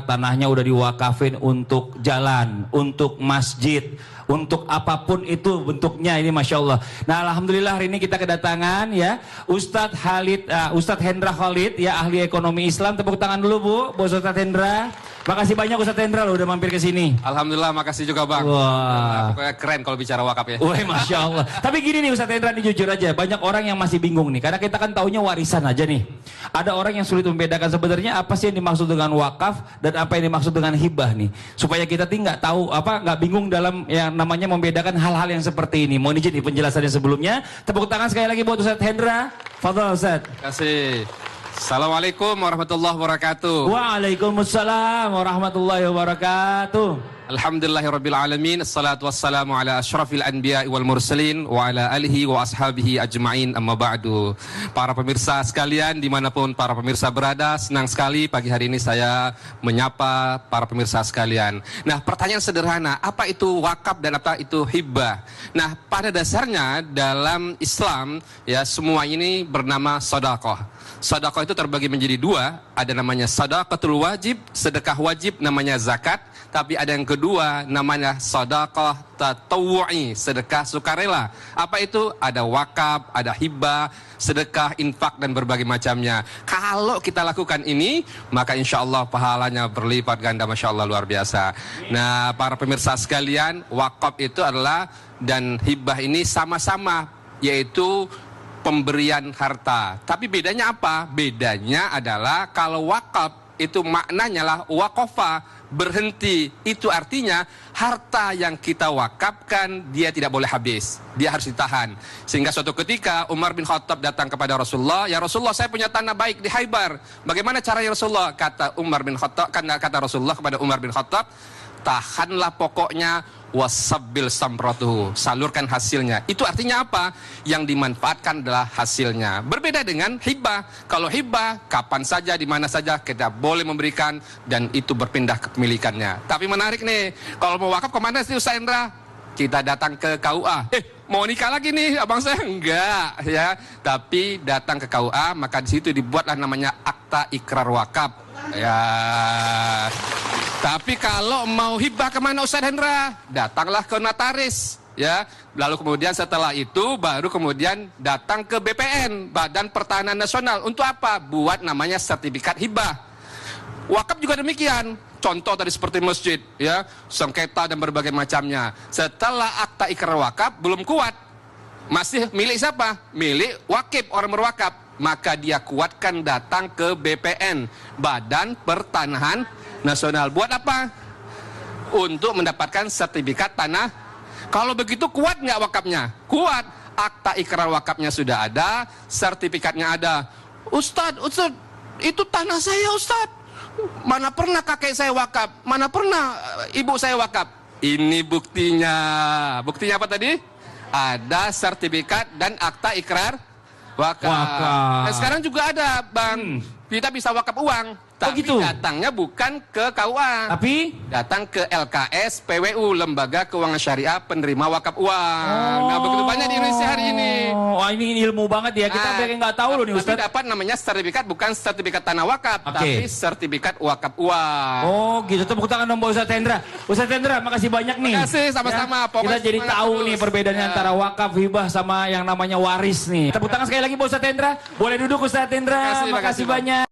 tanahnya udah diwakafin untuk jalan, untuk masjid, untuk apapun itu bentuknya ini, masya Allah. Nah, alhamdulillah hari ini kita kedatangan ya Ustadz Hendra Khalid ya, ahli ekonomi Islam. Tepuk tangan dulu Bu, Ustadz Hendra. Makasih banyak Ustadz Hendra loh udah mampir ke sini. Alhamdulillah, makasih juga Bang. Wah, pokoknya keren kalau bicara wakaf ya. wah, masya Allah. Tapi gini nih Ustadz Hendra, nih jujur aja, banyak orang yang masih bingung nih, karena kita kan taunya warisan aja nih. Ada orang yang sulit membedakan sebenarnya apa sih yang dimaksud dengan wakaf dan apa yang dimaksud dengan hibah nih. Supaya kita nggak tahu nggak bingung dalam yang namanya membedakan hal-hal yang seperti ini. Mohon izin nih penjelasannya sebelumnya. Tepuk tangan sekali lagi buat Ustadz Hendra. Fadhal Ustadz. Terima kasih. Assalamualaikum warahmatullahi wabarakatuh. Waalaikumsalam warahmatullahi wabarakatuh. Alhamdulillahirrabbilalamin. Assalatu wassalamu ala ashrafil anbiya wal mursalin wa ala alihi wa ashabihi ajma'in, amma ba'du. Para pemirsa sekalian dimanapun para pemirsa berada, senang sekali pagi hari ini saya menyapa para pemirsa sekalian. Nah, pertanyaan sederhana, apa itu wakaf dan apa itu hibah? Nah, pada dasarnya dalam Islam ya, semua ini bernama sedekah. Sedekah itu terbagi menjadi dua, ada namanya sedekatul wajib, sedekah wajib namanya zakat, tapi ada yang kedua namanya sedekah tatawu'i, sedekah sukarela. Apa itu? Ada wakaf, ada hibah, sedekah, infak dan berbagai macamnya. Kalau kita lakukan ini, maka insya Allah pahalanya berlipat ganda, masya Allah, luar biasa. Nah, para pemirsa sekalian, wakaf itu adalah dan hibah ini sama-sama, yaitu pemberian harta. Tapi bedanya apa? Bedanya adalah kalau wakaf itu maknanya lah waqafa, berhenti. Itu artinya harta yang kita wakafkan dia tidak boleh habis, dia harus ditahan. Sehingga suatu ketika Umar bin Khattab datang kepada Rasulullah, ya Rasulullah, saya punya tanah baik di Khaybar, bagaimana caranya Rasulullah? Kata Rasulullah kepada Umar bin Khattab, tahanlah pokoknya, wasabbil samratuhu, salurkan hasilnya. Itu artinya apa? Yang dimanfaatkan adalah hasilnya. Berbeda dengan hibah. Kalau hibah, kapan saja, di mana saja kita boleh memberikan dan itu berpindah kepemilikannya. Tapi menarik nih, kalau mau wakaf kemana sih Ustaz Hendra? Kita datang ke KUA. Mau nikah lagi nih abang saya? Enggak ya. Tapi datang ke KUA, maka di situ dibuatlah namanya akta ikrar wakaf. Ya. Tapi kalau mau hibah kemana Ustaz Hendra? Datanglah ke notaris ya. Lalu kemudian setelah itu baru kemudian datang ke BPN, Badan Pertahanan Nasional. Untuk apa? Buat namanya sertifikat hibah. Wakaf juga demikian. Contoh tadi seperti masjid ya, sengketa dan berbagai macamnya. Setelah akta ikrar wakaf belum kuat, masih milik siapa? Milik wakif, orang berwakaf. Maka dia kuatkan datang ke BPN, Badan Pertanahan Nasional. Buat apa? Untuk mendapatkan sertifikat tanah. Kalau begitu kuat nggak wakafnya? Kuat. Akta ikrar wakafnya sudah ada, sertifikatnya ada. Ustadz, itu tanah saya Ustadz. Mana pernah kakek saya wakaf? Mana pernah ibu saya wakaf? Ini buktinya. Buktinya apa tadi? Ada sertifikat dan akta ikrar wakaf. Nah, sekarang juga ada Bang, kita bisa wakaf uang. Tapi gitu? Datangnya bukan ke KUA, tapi datang ke LKS PWU, Lembaga Keuangan Syariah Penerima Wakaf Uang. Nah, begitu banyak di Indonesia hari ini. Wah, ini ilmu banget ya, kita pengen nggak tahu loh nih Ustaz. Tapi dapat namanya sertifikat, bukan sertifikat tanah wakaf, tapi sertifikat wakaf uang. Oh gitu, tepuk tangan dong Ustaz Hendra. Ustaz Hendra, makasih banyak nih. Terima kasih, sama-sama. Ya, kita jadi tahu nih perbedaannya antara wakaf, hibah sama yang namanya waris nih. Tepuk tangan sekali lagi Ustaz Hendra. Boleh duduk Ustaz Hendra. Makasih banyak.